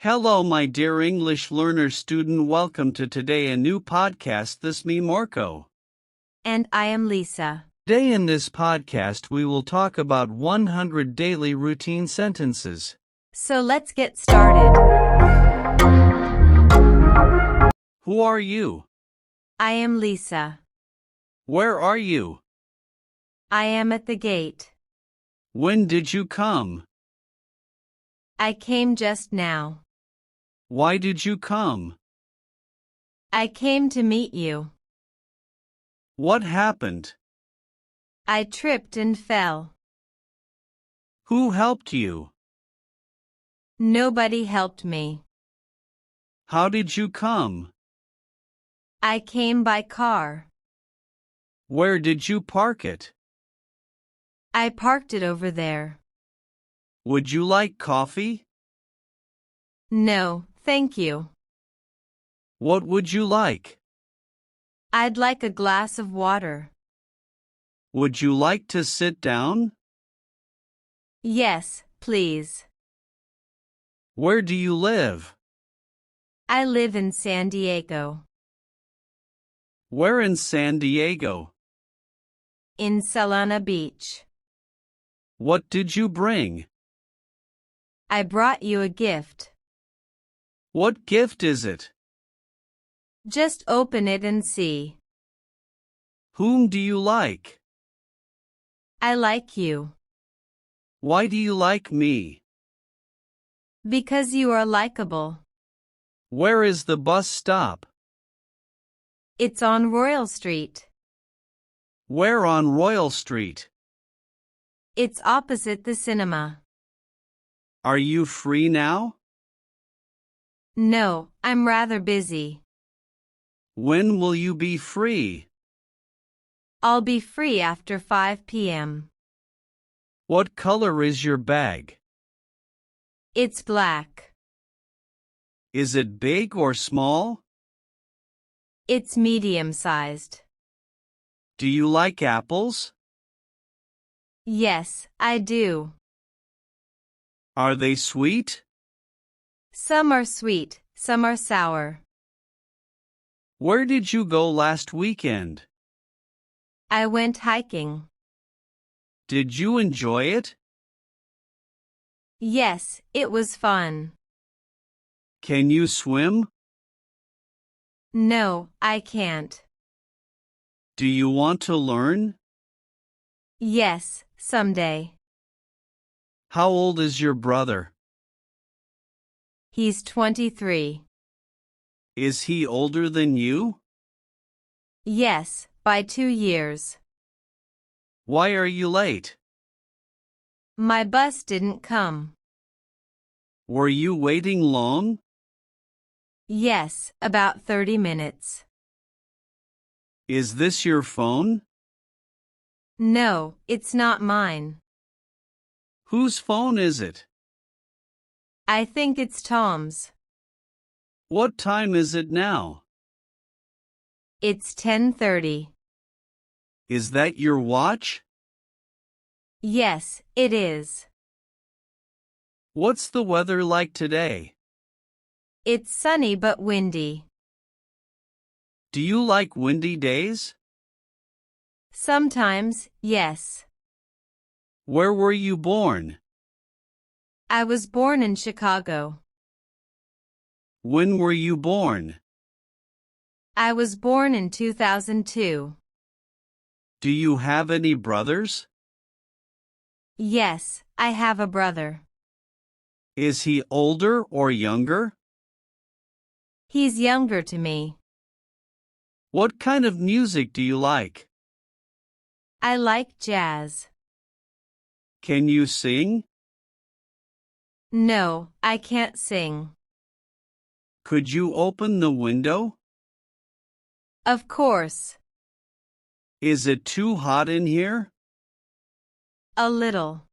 Hello, my dear English learner student. Welcome to today a new podcast. This me Marco. And I am Lisa. Today in this podcast we will talk about 100 daily routine sentences. So let's get started. Who are you? I am Lisa. Where are you? I am at the gate. When did you come? I came just now. Why did you come? I came to meet you. What happened? I tripped and fell. Who helped you? Nobody helped me. How did you come? I came by car. Where did you park it? I parked it over there. Would you like coffee? No, thank you. What would you like? I'd like a glass of water. Would you like to sit down? Yes, please. Where do you live? I live in San Diego. Where in San Diego? In Solana Beach. What did you bring? I brought you a gift. What gift is it? Just open it and see. Whom do you like? I like you. Why do you like me? Because you are likable. Where is the bus stop? It's on Royal Street. Where on Royal Street? It's opposite the cinema. Are you free now? No, I'm rather busy. When will you be free? I'll be free after 5 p.m. What color is your bag? It's black. Is it big or small? It's medium-sized. Do you like apples? Yes, I do. Are they sweet? Some are sweet, some are sour. Where did you go last weekend? I went hiking. Did you enjoy it? Yes, it was fun. Can you swim? No, I can't. Do you want to learn? Yes, someday. How old is your brother? He's 23. Is he older than you? Yes, by 2 years. Why are you late? My bus didn't come. Were you waiting long? Yes, about 30 minutes. Is this your phone? No, it's not mine. Whose phone is it? I think it's Tom's. What time is it now? It's 10:30. Is that your watch? Yes, it is. What's the weather like today? It's sunny but windy. Do you like windy days? Sometimes, yes. Where were you born? I was born in Chicago. When were you born? I was born in 2002. Do you have any brothers? Yes, I have a brother. Is he older or younger? He's younger to me. What kind of music do you like? I like jazz. Can you sing? No, I can't sing. Could you open the window? Of course. Is it too hot in here? A little.